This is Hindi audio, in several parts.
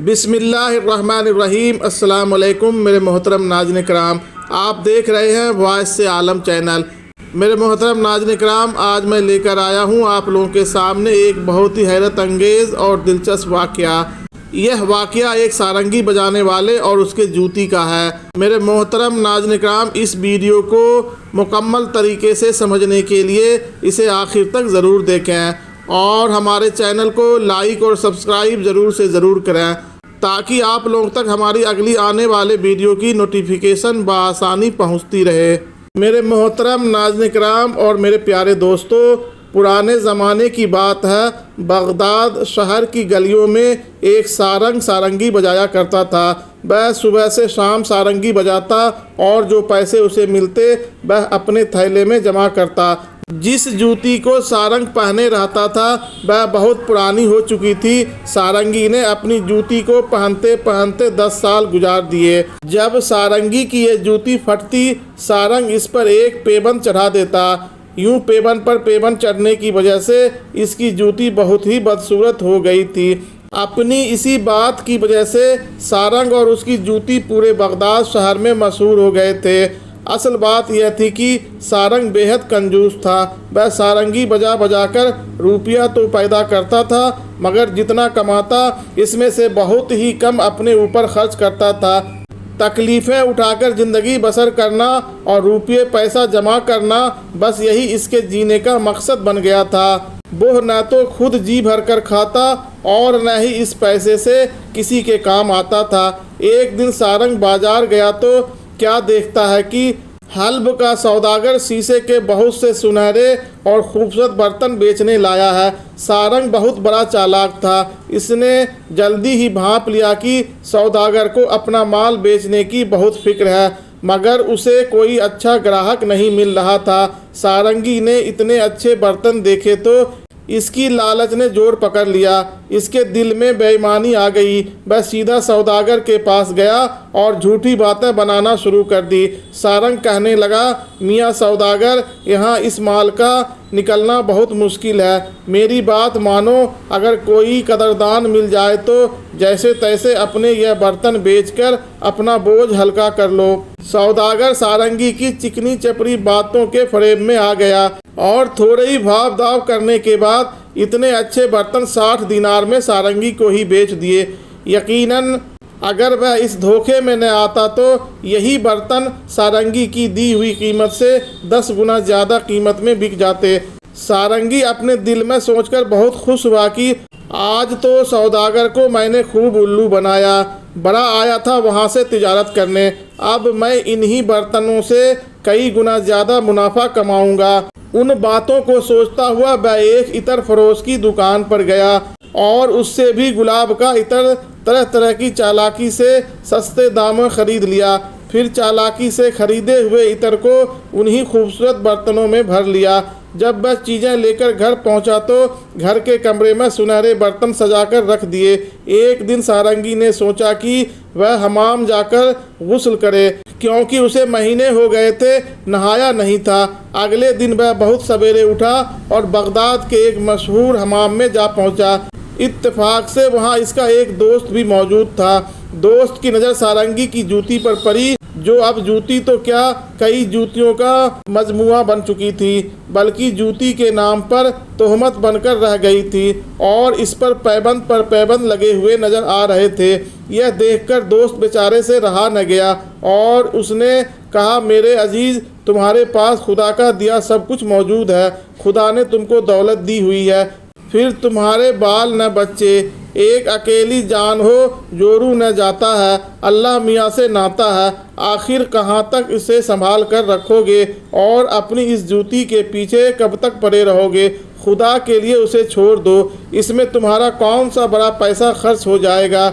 बिस्मिल्लाहिर्रहमानिर्रहीम। अस्सलाम वालेकुम मेरे मोहतरम नाज़रीन कराम, आप देख रहे हैं वॉइस से आलम चैनल। मेरे मोहतरम नाज़रीन कराम, आज मैं लेकर आया हूं आप लोगों के सामने एक बहुत ही हैरत अंगेज़ और दिलचस्प वाक़या। यह वाक़या एक सारंगी बजाने वाले और उसके जूती का है। मेरे मोहतरम नाज़रीन कराम, इस वीडियो को मुकम्मल तरीके से समझने के लिए इसे आखिर तक ज़रूर देखें और हमारे चैनल को लाइक और सब्सक्राइब ज़रूर से ज़रूर करें ताकि आप लोगों तक हमारी अगली आने वाले वीडियो की नोटिफिकेशन बआसानी पहुंचती रहे। मेरे मोहतरम नाज़रीन कराम और मेरे प्यारे दोस्तों, पुराने ज़माने की बात है, बगदाद शहर की गलियों में एक सारंगी बजाया करता था। वह सुबह से शाम सारंगी बजाता और जो पैसे उसे मिलते वह अपने थैले में जमा करता। जिस जूती को सारंग पहने रहता था वह बहुत पुरानी हो चुकी थी। सारंगी ने अपनी जूती को पहनते पहनते 10 साल गुजार दिए। जब सारंगी की ये जूती फटती, सारंग इस पर एक पेबंद चढ़ा देता। यूं पेबंद पर पेबंद चढ़ने की वजह से इसकी जूती बहुत ही बदसूरत हो गई थी। अपनी इसी बात की वजह से सारंग और उसकी जूती पूरे बगदाद शहर में मशहूर हो गए थे। असल बात यह थी कि सारंग बेहद कंजूस था। वह सारंगी बजा बजा कर रुपया तो पैदा करता था, मगर जितना कमाता इसमें से बहुत ही कम अपने ऊपर खर्च करता था। तकलीफ़ें उठाकर ज़िंदगी बसर करना और रुपये पैसा जमा करना, बस यही इसके जीने का मकसद बन गया था। वो न तो खुद जी भर कर खाता और न ही इस पैसे से किसी के काम आता था। एक दिन सारंग बाजार गया तो क्या देखता है कि हल्ब का सौदागर शीशे के बहुत से सुनहरे और खूबसूरत बर्तन बेचने लाया है। सारंग बहुत बड़ा चालाक था। इसने जल्दी ही भांप लिया कि सौदागर को अपना माल बेचने की बहुत फिक्र है, मगर उसे कोई अच्छा ग्राहक नहीं मिल रहा था। सारंगी ने इतने अच्छे बर्तन देखे तो इसकी लालच ने जोर पकड़ लिया। इसके दिल में बेईमानी आ गई। वह सीधा सौदागर के पास गया और झूठी बातें बनाना शुरू कर दी। सारंग कहने लगा, मियाँ सौदागर, यहाँ इस माल का निकलना बहुत मुश्किल है। मेरी बात मानो, अगर कोई कदरदान मिल जाए तो जैसे तैसे अपने यह बर्तन बेचकर अपना बोझ हल्का कर लो। सौदागर सारंगी की चिकनी चपड़ी बातों के फरेब में आ गया और थोड़े ही भाव दाव करने के बाद इतने अच्छे बर्तन 60 दीनार में सारंगी को ही बेच दिए। यकीनन अगर वह इस धोखे में न आता तो यही बर्तन सारंगी की दी हुई कीमत से 10 गुना ज़्यादा कीमत में बिक जाते। सारंगी अपने दिल में सोचकर बहुत खुश हुआ कि आज तो सौदागर को मैंने खूब उल्लू बनाया। बड़ा आया था वहाँ से तिजारत करने, अब मैं इन्हीं बर्तनों से कई गुना ज़्यादा मुनाफा कमाऊंगा। उन बातों को सोचता हुआ वह एक इतर फरोश की दुकान पर गया और उससे भी गुलाब का इतर तरह तरह की चालाकी से सस्ते दामों खरीद लिया। फिर चालाकी से खरीदे हुए इतर को उन्हीं खूबसूरत बर्तनों में भर लिया। जब वह चीज़ें लेकर घर पहुंचा तो घर के कमरे में सुनहरे बर्तन सजाकर रख दिए। एक दिन सारंगी ने सोचा कि वह हमाम जाकर गुस्ल करे, क्योंकि उसे महीने हो गए थे नहाया नहीं था। अगले दिन वह बहुत सवेरे उठा और बगदाद के एक मशहूर हमाम में जा पहुंचा। इत्तेफाक से वहां इसका एक दोस्त भी मौजूद था। दोस्त की नज़र सारंगी की जूती पर पड़ी, जो अब जूती तो क्या कई जूतियों का मजमुआ बन चुकी थी, बल्कि जूती के नाम पर तोहमत बनकर रह गई थी और इस पर पैबंद लगे हुए नज़र आ रहे थे। यह देखकर दोस्त बेचारे से रहा न गया और उसने कहा, मेरे अजीज़, तुम्हारे पास खुदा का दिया सब कुछ मौजूद है। खुदा ने तुमको दौलत दी हुई है, फिर तुम्हारे बाल न बच्चे, एक अकेली जान हो, जोरू न जाता है, अल्लाह मियाँ से नाता है। आखिर कहाँ तक इसे संभाल कर रखोगे और अपनी इस जूती के पीछे कब तक पड़े रहोगे? खुदा के लिए उसे छोड़ दो। इसमें तुम्हारा कौन सा बड़ा पैसा खर्च हो जाएगा।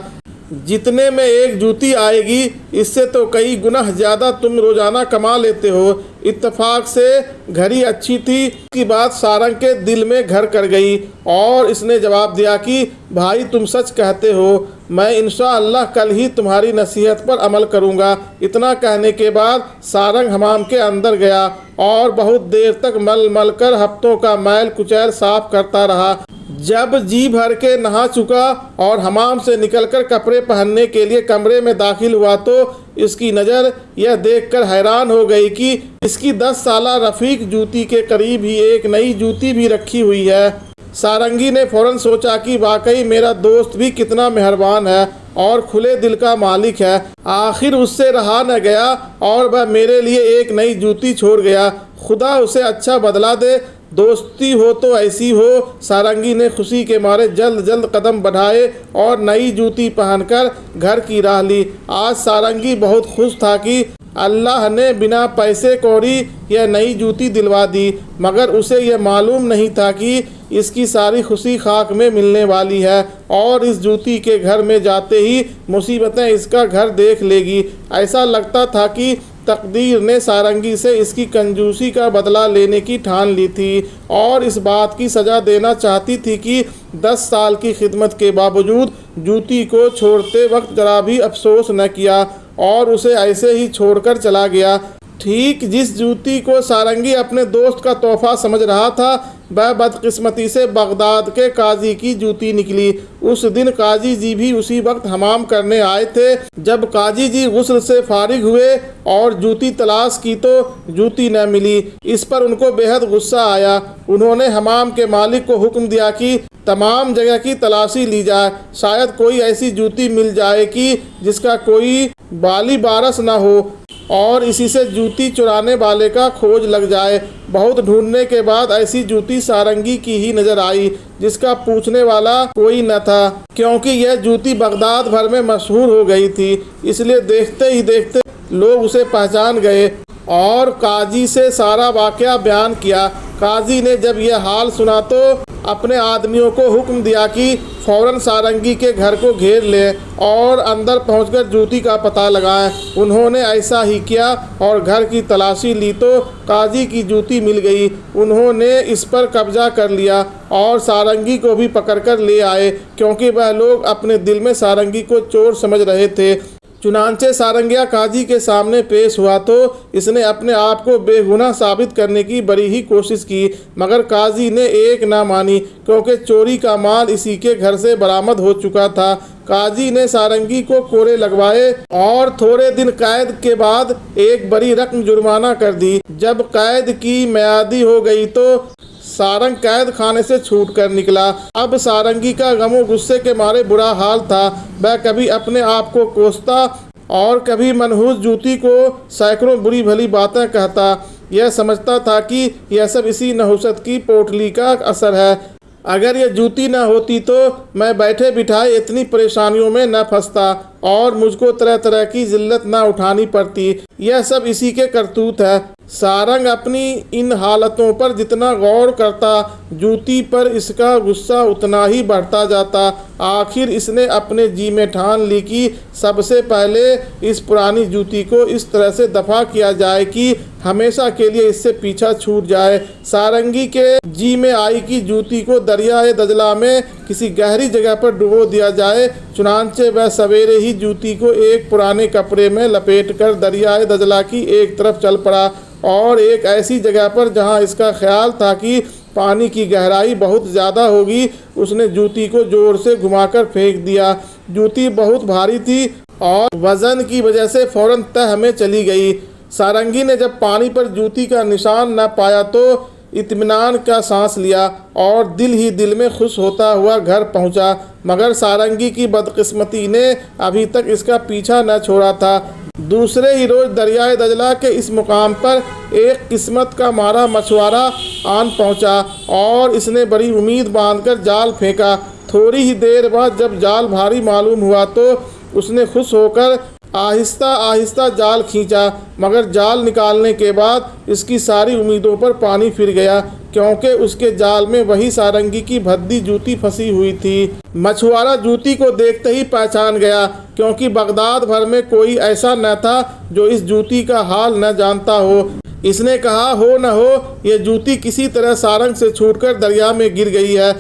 जितने में एक जूती आएगी, इससे तो कई गुना ज़्यादा तुम रोज़ाना कमा लेते हो। इत्तेफाक से घड़ी अच्छी थी की बात सारंग के दिल में घर कर गई और इसने जवाब दिया कि भाई, तुम सच कहते हो, मैं इंशाअल्लाह कल ही तुम्हारी नसीहत पर अमल करूँगा। इतना कहने के बाद सारंग हमाम के अंदर गया और बहुत देर तक मल मल कर हफ्तों का मैल कुचैल साफ करता रहा। जब जी भर के नहा चुका और हमाम से निकलकर कपड़े पहनने के लिए कमरे में दाखिल हुआ तो इसकी नज़र यह देखकर हैरान हो गई कि इसकी 10 साला रफ़ीक जूती के करीब ही एक नई जूती भी रखी हुई है। सारंगी ने फ़ौरन सोचा कि वाकई मेरा दोस्त भी कितना मेहरबान है और खुले दिल का मालिक है। आखिर उससे रहा न गया और वह मेरे लिए एक नई जूती छोड़ गया। खुदा उसे अच्छा बदला दे, दोस्ती हो तो ऐसी हो। सारंगी ने खुशी के मारे जल्द जल्द कदम बढ़ाए और नई जूती पहनकर घर की राह ली। आज सारंगी बहुत खुश था कि अल्लाह ने बिना पैसे कौड़ी यह नई जूती दिलवा दी, मगर उसे यह मालूम नहीं था कि इसकी सारी खुशी खाक में मिलने वाली है और इस जूती के घर में जाते ही मुसीबतें इसका घर देख लेगी। ऐसा लगता था कि तकदीर ने सारंगी से इसकी कंजूसी का बदला लेने की ठान ली थी और इस बात की सज़ा देना चाहती थी कि 10 साल की खिदमत के बावजूद जूती को छोड़ते वक्त जरा भी अफसोस न किया और उसे ऐसे ही छोड़कर चला गया। ठीक जिस जूती को सारंगी अपने दोस्त का तोहफा समझ रहा था, वह बदकिस्मती से बगदाद के काजी की जूती निकली। उस दिन काजी जी भी उसी वक्त हमाम करने आए थे। जब काजी जी गुस्ल से फारिग हुए और जूती तलाश की तो जूती न मिली। इस पर उनको बेहद गुस्सा आया। उन्होंने हमाम के मालिक को हुक्म दिया कि तमाम जगह की तलाशी ली जाए, शायद कोई ऐसी जूती मिल जाए कि जिसका कोई बाली बारस ना हो और इसी से जूती चुराने वाले का खोज लग जाए। बहुत ढूंढने के बाद ऐसी जूती सारंगी की ही नज़र आई जिसका पूछने वाला कोई न था, क्योंकि यह जूती बगदाद भर में मशहूर हो गई थी। इसलिए देखते ही देखते लोग उसे पहचान गए और काजी से सारा वाक़या बयान किया। काजी ने जब यह हाल सुना तो अपने आदमियों को हुक्म दिया कि फ़ौरन सारंगी के घर को घेर लें और अंदर पहुंचकर जूती का पता लगाएं। उन्होंने ऐसा ही किया और घर की तलाशी ली तो काजी की जूती मिल गई। उन्होंने इस पर कब्जा कर लिया और सारंगी को भी पकड़कर ले आए, क्योंकि वह लोग अपने दिल में सारंगी को चोर समझ रहे थे। चुनांचे सारंगिया काजी के सामने पेश हुआ तो इसने अपने आप को बेगुनाह साबित करने की बड़ी ही कोशिश की, मगर काजी ने एक ना मानी, क्योंकि चोरी का माल इसी के घर से बरामद हो चुका था। काजी ने सारंगी को कोड़े लगवाए और थोड़े दिन कैद के बाद एक बड़ी रकम जुर्माना कर दी। जब कैद की मियादी हो गई तो सारंग कैद खाने से छूट कर निकला। अब सारंगी का गमो गुस्से के मारे बुरा हाल था। वह कभी अपने आप को कोसता और कभी मनहूस जूती को सैकड़ों बुरी भली बातें कहता। यह समझता था कि यह सब इसी नहुसत की पोटली का असर है। अगर यह जूती न होती तो मैं बैठे बिठाए इतनी परेशानियों में न फंसता और मुझको तरह तरह की जिल्लत न उठानी पड़ती। यह सब इसी के करतूत है। सारंग अपनी इन हालतों पर जितना गौर करता, जूती पर इसका गुस्सा उतना ही बढ़ता जाता। आखिर इसने अपने जी में ठान ली कि सबसे पहले इस पुरानी जूती को इस तरह से दफ़ा किया जाए कि हमेशा के लिए इससे पीछा छूट जाए। सारंगी के जी में आई कि जूती को दरियाए दजला में किसी गहरी जगह पर डुबो दिया जाए। चुनांचे वह सवेरे ही जूती को एक पुराने कपड़े में लपेटकर दरियाए दजला की एक तरफ चल पड़ा और एक ऐसी जगह पर जहां इसका ख्याल था कि पानी की गहराई बहुत ज़्यादा होगी, उसने जूती को ज़ोर से घुमाकर फेंक दिया। जूती बहुत भारी थी और वज़न की वजह से फ़ौरन तह में चली गई। सारंगी ने जब पानी पर जूती का निशान न पाया तो इत्मीनान का सांस लिया और दिल ही दिल में खुश होता हुआ घर पहुंचा। मगर सारंगी की बदकिस्मती ने अभी तक इसका पीछा न छोड़ा था। दूसरे ही रोज़ दरियाए दजला के इस मुकाम पर एक किस्मत का मारा मछुआरा आन पहुंचा और इसने बड़ी उम्मीद बांधकर जाल फेंका। थोड़ी ही देर बाद जब जाल भारी मालूम हुआ तो उसने खुश होकर आहिस्ता आहिस्ता जाल खींचा, मगर जाल निकालने के बाद इसकी सारी उम्मीदों पर पानी फिर गया, क्योंकि उसके जाल में वही सारंगी की भद्दी जूती फंसी हुई थी। मछुआरा जूती को देखते ही पहचान गया, क्योंकि बगदाद भर में कोई ऐसा न था जो इस जूती का हाल न जानता हो। इसने कहा, हो न हो यह जूती किसी तरह सारंग से छूटकर दरिया में गिर गई है,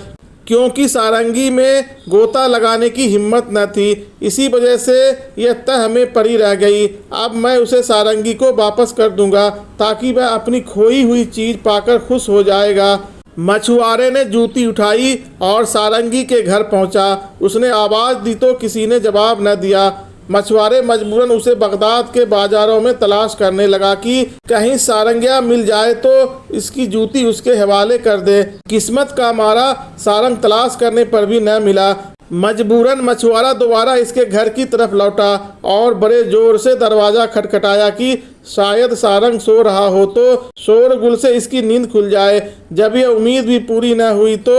क्योंकि सारंगी में गोता लगाने की हिम्मत न थी। इसी वजह से यह तह में पड़ी रह गई। अब मैं उसे सारंगी को वापस कर दूंगा ताकि वह अपनी खोई हुई चीज़ पाकर खुश हो जाएगा। मछुआरे ने जूती उठाई और सारंगी के घर पहुंचा। उसने आवाज़ दी तो किसी ने जवाब न दिया। मछुआरे मजबूरन उसे बगदाद के बाजारों में तलाश करने लगा कि कहीं सारंगिया मिल जाए तो इसकी जूती उसके हवाले कर दे। किस्मत का मारा सारंग तलाश करने पर भी न मिला। मजबूरन मछुआरा दोबारा इसके घर की तरफ लौटा और बड़े जोर से दरवाज़ा खटखटाया कि शायद सारंग सो रहा हो तो शोरगुल से इसकी नींद खुल जाए। जब यह उम्मीद भी पूरी न हुई तो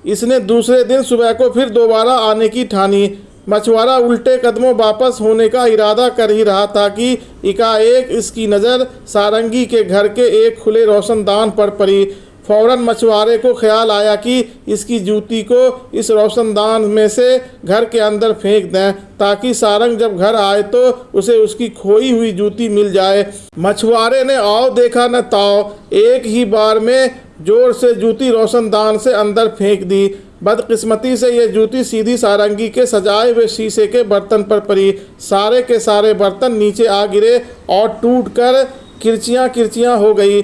इसने दूसरे दिन सुबह को फिर दोबारा आने की ठानी। मछुआरा उल्टे कदमों वापस होने का इरादा कर ही रहा था कि एकाएक इसकी नज़र सारंगी के घर के एक खुले रोशनदान पर पड़ी। फौरन मछुआरे को ख्याल आया कि इसकी जूती को इस रोशनदान में से घर के अंदर फेंक दें ताकि सारंग जब घर आए तो उसे उसकी खोई हुई जूती मिल जाए। मछुआरे ने आओ देखा न ताओ, एक ही बार में जोर से जूती रोशनदान से अंदर फेंक दी। बदकिस्मती से यह जूती सीधी सारंगी के सजाए हुए शीशे के बर्तन पर पड़ी। सारे के सारे बर्तन नीचे आ गिरे और टूटकर किरचियाँ किरचियाँ हो गई।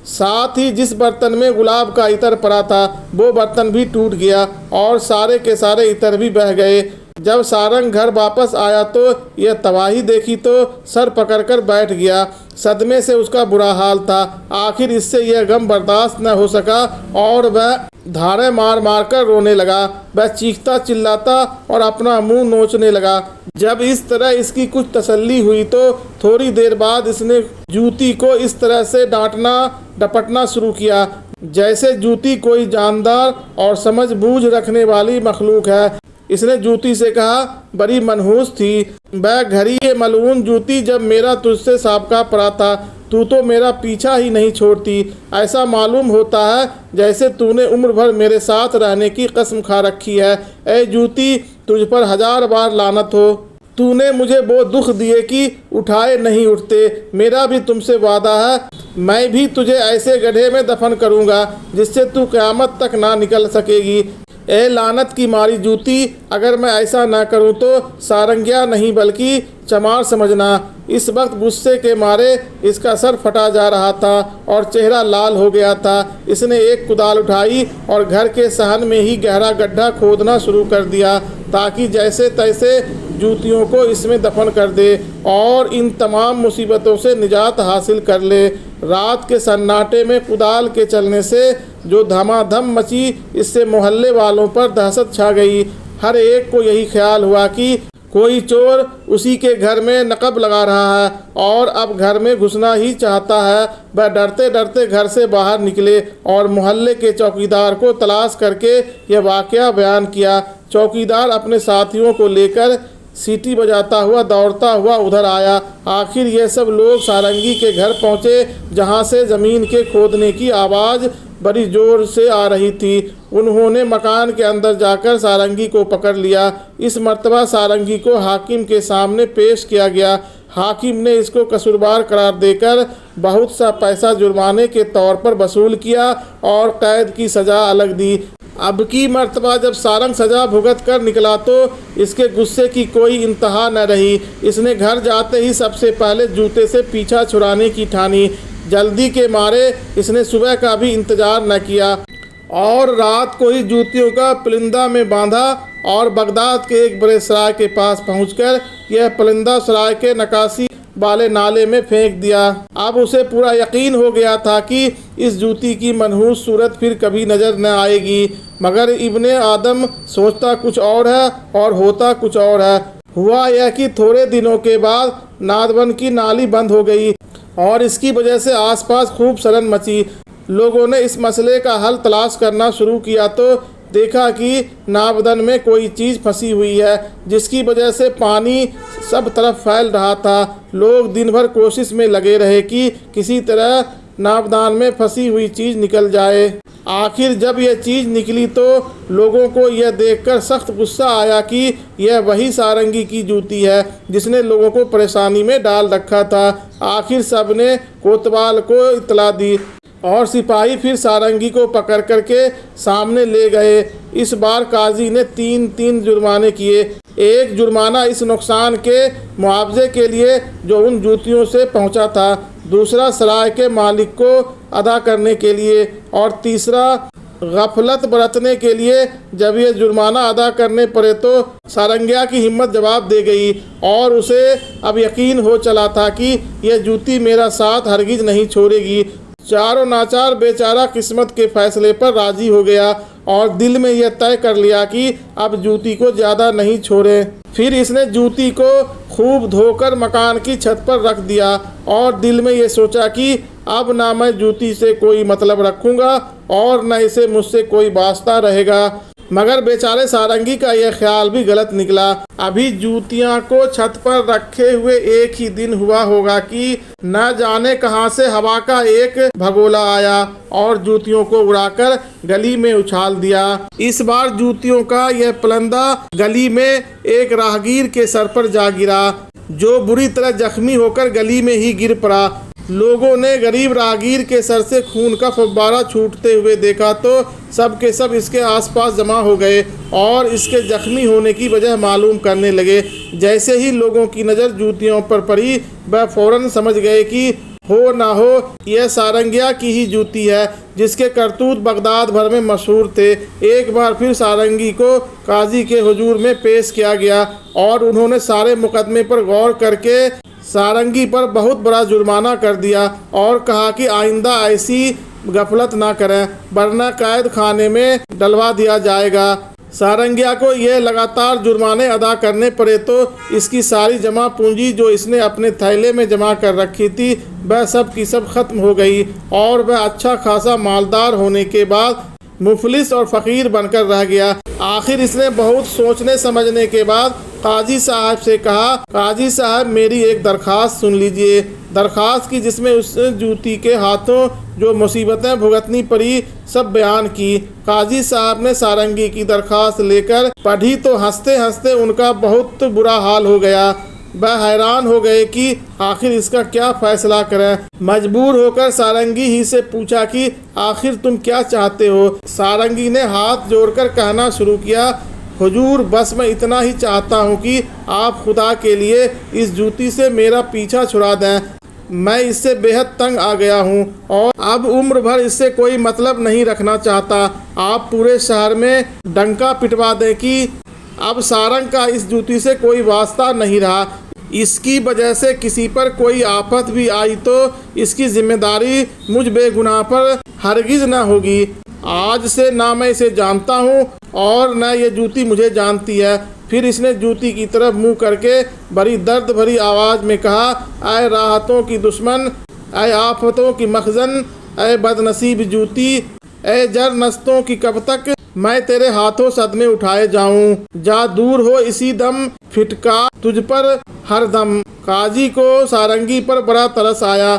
साथ ही जिस बर्तन में गुलाब का इत्र पड़ा था वो बर्तन भी टूट गया और सारे के सारे इत्र भी बह गए। जब सारंग घर वापस आया तो यह तबाही देखी तो सर पकड़कर बैठ गया। सदमे से उसका बुरा हाल था। आखिर इससे यह गम बर्दाश्त न हो सका और वह धारे मार मार कर रोने लगा। वह चीखता चिल्लाता और अपना मुंह नोचने लगा। जब इस तरह इसकी कुछ तसल्ली हुई तो थोड़ी देर बाद इसने जूती को इस तरह से डांटना डपटना शुरू किया जैसे जूती कोई जानदार और समझबूझ रखने वाली मखलूक है। इसने जूती से कहा, बड़ी मनहूस थी वह घड़ी ये मलऊन जूती जब मेरा तुझसे साबका पड़ा था। तू तो मेरा पीछा ही नहीं छोड़ती। ऐसा मालूम होता है जैसे तूने उम्र भर मेरे साथ रहने की कसम खा रखी है। ए जूती, तुझ पर 1000 बार लानत हो। तूने मुझे वो दुख दिए कि उठाए नहीं उठते। मेरा भी तुमसे वादा है, मैं भी तुझे ऐसे गड्ढे में दफन करूँगा जिससे तू क़यामत तक ना निकल सकेगी। ए लानत की मारी जूती, अगर मैं ऐसा ना करूं तो सारंगिया नहीं बल्कि चमार समझना। इस वक्त गुस्से के मारे इसका सर फटा जा रहा था और चेहरा लाल हो गया था। इसने एक कुदाल उठाई और घर के सहन में ही गहरा गड्ढा खोदना शुरू कर दिया ताकि जैसे तैसे जूतियों को इसमें दफन कर दे और इन तमाम मुसीबतों से निजात हासिल कर ले। रात के सन्नाटे में कुदाल के चलने से जो धमाधम मची, इससे मोहल्ले वालों पर दहशत छा गई। हर एक को यही ख्याल हुआ कि कोई चोर उसी के घर में नकब लगा रहा है और अब घर में घुसना ही चाहता है। वह डरते डरते घर से बाहर निकले और मोहल्ले के चौकीदार को तलाश करके यह वाक़या बयान किया। चौकीदार अपने साथियों को लेकर सीटी बजाता हुआ दौड़ता हुआ उधर आया। आखिर ये सब लोग सारंगी के घर पहुँचे जहाँ से ज़मीन के खोदने की आवाज़ बड़ी ज़ोर से आ रही थी। उन्होंने मकान के अंदर जाकर सारंगी को पकड़ लिया। इस मर्तबा सारंगी को हाकिम के सामने पेश किया गया। हाकिम ने इसको कसूरवार करार देकर बहुत सा पैसा जुर्माने के तौर पर वसूल किया और कैद की सज़ा अलग दी। अब की मर्तबा जब सारंग सज़ा भुगत कर निकला तो इसके गुस्से की कोई इंतहा न रही। इसने घर जाते ही सबसे पहले जूते से पीछा छुड़ाने की ठानी। जल्दी के मारे इसने सुबह का भी इंतज़ार न किया और रात को ही जूतियों का पुलिंदा में बांधा और बगदाद के एक बड़े सराय के पास पहुंचकर यह पुलिंदा सराय के नकासी वाले नाले में फेंक दिया। अब उसे पूरा यकीन हो गया था कि इस जूती की मनहूस सूरत फिर कभी नज़र न आएगी। मगर इब्ने आदम सोचता कुछ और है और होता कुछ और है। हुआ यह कि थोड़े दिनों के बाद नादवन की नाली बंद हो गई और इसकी वजह से आसपास खूब शरण मची। लोगों ने इस मसले का हल तलाश करना शुरू किया तो देखा कि नाबदन में कोई चीज़ फंसी हुई है जिसकी वजह से पानी सब तरफ फैल रहा था। लोग दिन भर कोशिश में लगे रहे कि किसी तरह नाबदान में फंसी हुई चीज़ निकल जाए। आखिर जब यह चीज़ निकली तो लोगों को यह देखकर सख्त गुस्सा आया कि यह वही सारंगी की जूती है जिसने लोगों को परेशानी में डाल रखा था। आखिर सब ने कोतवाल को इत्तला दी और सिपाही फिर सारंगी को पकड़ करके सामने ले गए। इस बार काजी ने 3 जुर्माने किए। एक जुर्माना इस नुकसान के मुआवजे के लिए जो उन जूतियों से पहुंचा था, दूसरा सराय के मालिक को अदा करने के लिए और तीसरा गफलत बरतने के लिए जब ये जुर्माना अदा करने पड़े तो सारंगिया की हिम्मत जवाब दे गई और उसे अब यकीन हो चला था कि यह जूती मेरा साथ हरगिज नहीं छोड़ेगी। चारों नाचार बेचारा किस्मत के फैसले पर राजी हो गया और दिल में यह तय कर लिया कि अब जूती को ज़्यादा नहीं छोड़े। फिर इसने जूती को खूब धोकर मकान की छत पर रख दिया और दिल में ये सोचा कि अब ना मैं जूती से कोई मतलब रखूँगा और न इसे मुझसे कोई वास्ता रहेगा। मगर बेचारे सारंगी का यह ख्याल भी गलत निकला। अभी जूतियां को छत पर रखे हुए एक ही दिन हुआ होगा कि न जाने कहां से हवा का एक भगोला आया और जूतियों को उड़ाकर गली में उछाल दिया। इस बार जूतियों का यह पलंदा गली में एक राहगीर के सर पर जा गिरा, जो बुरी तरह जख्मी होकर गली में ही गिर पड़ा। लोगों ने गरीब राहगीर के सर से खून का फव्वारा छूटते हुए देखा तो सब के सब इसके आसपास जमा हो गए और इसके जख्मी होने की वजह मालूम करने लगे। जैसे ही लोगों की नज़र जूतियों पर पड़ी, वह फौरन समझ गए कि हो ना हो यह सारंगिया की ही जूती है, जिसके करतूत बगदाद भर में मशहूर थे। एक बार फिर सारंगी को काजी के हुजूर में पेश किया गया और उन्होंने सारे मुकदमे पर गौर करके सारंगी पर बहुत बड़ा जुर्माना कर दिया और कहा कि आइंदा ऐसी गफलत ना करें वरना कैद खाने में डलवा दिया जाएगा। सारंगिया को यह लगातार जुर्माने अदा करने पड़े तो इसकी सारी जमा पूंजी जो इसने अपने थैले में जमा कर रखी थी वह सब की सब खत्म हो गई और वह अच्छा खासा मालदार होने के बाद मुफलिस और फ़कीर बनकर रह गया। आखिर इसने बहुत सोचने समझने के बाद काजी साहब से कहा, काजी साहब मेरी एक दरख्वास्त सुन लीजिए। दरख्वास्त की जिसमें उस जूती के हाथों जो मुसीबतें भुगतनी पड़ी सब बयान की। काजी साहब ने सारंगी की दरख्वास्त लेकर पढ़ी तो हंसते हंसते उनका बहुत बुरा हाल हो गया। वह हैरान हो गए कि आखिर इसका क्या फैसला करें। मजबूर होकर सारंगी ही से पूछा कि आखिर तुम क्या चाहते हो। सारंगी ने हाथ जोड़कर कहना शुरू किया, हुजूर बस मैं इतना ही चाहता हूँ कि आप खुदा के लिए इस जूती से मेरा पीछा छुड़ा दें। मैं इससे बेहद तंग आ गया हूँ और अब उम्र भर इससे कोई मतलब नहीं रखना चाहता। आप पूरे शहर में डंका पिटवा दें कि अब सारंग का इस जूती से कोई वास्ता नहीं रहा। इसकी वजह से किसी पर कोई आफत भी आई तो इसकी जिम्मेदारी मुझ बेगुनाह पर हरगिज न होगी। आज से ना मैं इसे जानता हूँ और न ये जूती मुझे जानती है। फिर इसने जूती की तरफ मुंह करके बड़ी दर्द भरी आवाज़ में कहा, ऐ राहतों की दुश्मन, ऐ आफतों की मखजन, ऐ बदनसीब जूती, ऐ जर नस्तों की कब तक मैं तेरे हाथों सदमे उठाए जाऊं। जा दूर हो इसी दम, फिटका तुझ पर हर दम। काजी को सारंगी पर बड़ा तरस आया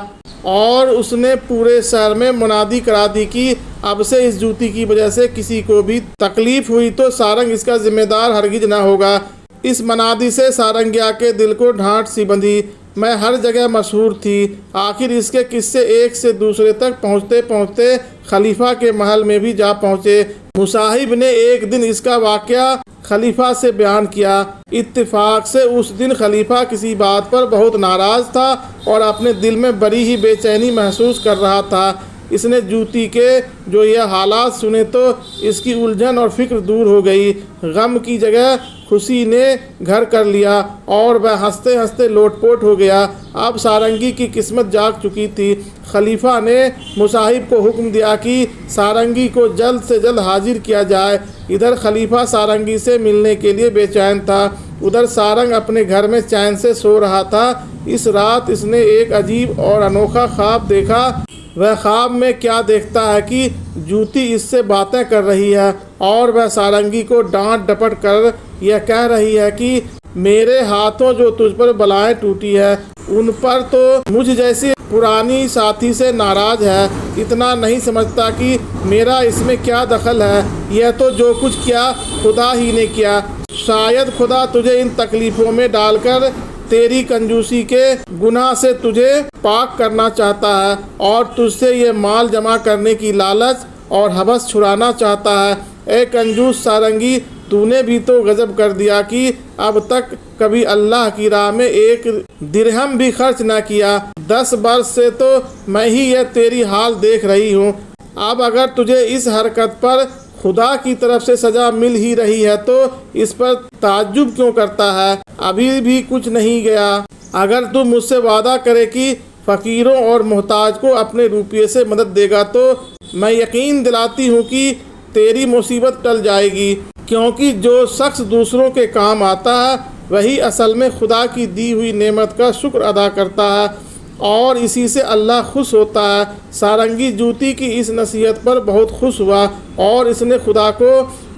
और उसने पूरे शहर में मुनादी करा दी कि अब से इस जूती की वजह से किसी को भी तकलीफ हुई तो सारंग इसका जिम्मेदार हरगिज ना होगा। इस मनादी से सारंगिया के दिल को ढांठ सी बंधी। मैं हर जगह मशहूर थी। आखिर इसके किस्से एक से दूसरे तक पहुँचते पहुँचते खलीफा के महल में भी जा पहुँचे। मुसाहिब ने एक दिन इसका वाक़या खलीफा से बयान किया। इत्तेफाक से उस दिन खलीफा किसी बात पर बहुत नाराज़ था और अपने दिल में बड़ी ही बेचैनी महसूस कर रहा था। इसने जूती के जो यह हालात सुने तो इसकी उलझन और फिक्र दूर हो गई। गम की जगह खुशी ने घर कर लिया और वह हंसते हंसते लोटपोट हो गया। अब सारंगी की किस्मत जाग चुकी थी। खलीफा ने मुसाहिब को हुक्म दिया कि सारंगी को जल्द से जल्द हाजिर किया जाए। इधर खलीफा सारंगी से मिलने के लिए बेचैन था, उधर सारंग अपने घर में चैन से सो रहा था। इस रात इसने एक अजीब और अनोखा ख्वाब देखा। वह ख्वाब में क्या देखता है कि जूती इससे बातें कर रही है और वह सारंगी को डांट डपट कर यह कह रही है कि मेरे हाथों जो तुझ पर बलाएं टूटी है उन पर तो मुझ जैसी पुरानी साथी से नाराज है। इतना नहीं समझता कि मेरा इसमें क्या दखल है। यह तो जो कुछ किया खुदा ही ने किया। शायद खुदा तुझे इन तकलीफ़ों में डालकर तेरी कंजूसी के गुनाह से तुझे पाक करना चाहता है और तुझसे ये माल जमा करने की लालच और हवस छुड़ाना चाहता है। ए कंजूस सारंगी, तूने भी तो गजब कर दिया कि अब तक कभी अल्लाह की राह में एक दिरहम भी खर्च ना किया। 10 वर्ष से तो मैं ही यह तेरी हाल देख रही हूँ। अब अगर तुझे इस हरकत पर खुदा की तरफ से सज़ा मिल ही रही है तो इस पर ताज्जुब क्यों करता है? अभी भी कुछ नहीं गया। अगर तू मुझसे वादा करे कि फ़कीरों और मोहताज को अपने रुपये से मदद देगा तो मैं यकीन दिलाती हूँ कि तेरी मुसीबत टल जाएगी, क्योंकि जो शख्स दूसरों के काम आता है वही असल में खुदा की दी हुई नेमत का शुक्र अदा करता है और इसी से अल्लाह खुश होता है। सारंगी जूती की इस नसीहत पर बहुत खुश हुआ और इसने खुदा को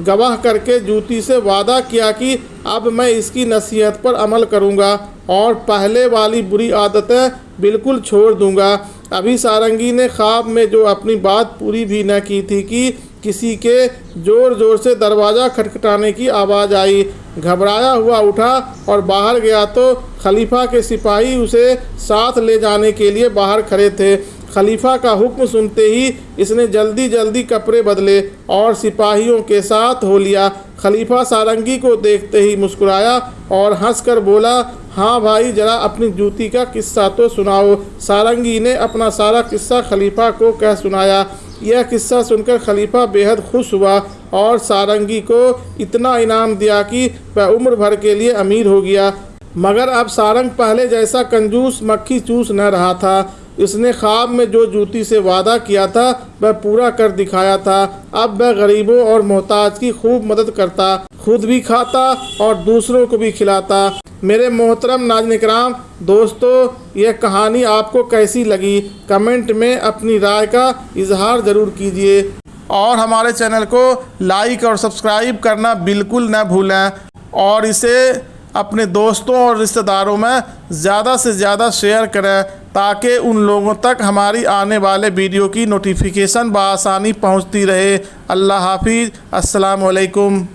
गवाह करके जूती से वादा किया कि अब मैं इसकी नसीहत पर अमल करूँगा और पहले वाली बुरी आदतें बिल्कुल छोड़ दूँगा। अभी सारंगी ने ख्वाब में जो अपनी बात पूरी भी न की थी कि किसी के ज़ोर ज़ोर से दरवाज़ा खटखटाने की आवाज़ आई। घबराया हुआ उठा और बाहर गया तो खलीफा के सिपाही उसे साथ ले जाने के लिए बाहर खड़े थे। खलीफा का हुक्म सुनते ही इसने जल्दी जल्दी कपड़े बदले और सिपाहियों के साथ हो लिया। खलीफा सारंगी को देखते ही मुस्कुराया और हंसकर बोला, हाँ भाई, ज़रा अपनी जूती का किस्सा तो सुनाओ। सारंगी ने अपना सारा किस्सा खलीफा को कह सुनाया। यह किस्सा सुनकर खलीफा बेहद खुश हुआ और सारंगी को इतना इनाम दिया कि वह उम्र भर के लिए अमीर हो गया। मगर अब सारंग पहले जैसा कंजूस मक्खी चूस न रहा था। इसने ख्वाब में जो जूती से वादा किया था वह पूरा कर दिखाया था। अब वह गरीबों और मोहताज की खूब मदद करता, खुद भी खाता और दूसरों को भी खिलाता। मेरे मोहतरम नाज़रीन किराम, दोस्तों, यह कहानी आपको कैसी लगी? कमेंट में अपनी राय का इजहार ज़रूर कीजिए और हमारे चैनल को लाइक और सब्सक्राइब करना बिल्कुल न भूलें और इसे अपने दोस्तों और रिश्तेदारों में ज़्यादा से ज़्यादा शेयर करें ताकि उन लोगों तक हमारी आने वाले वीडियो की नोटिफिकेशन बआसानी पहुंचती रहे। अल्लाह हाफिज़। अस्सलाम वालेकुम।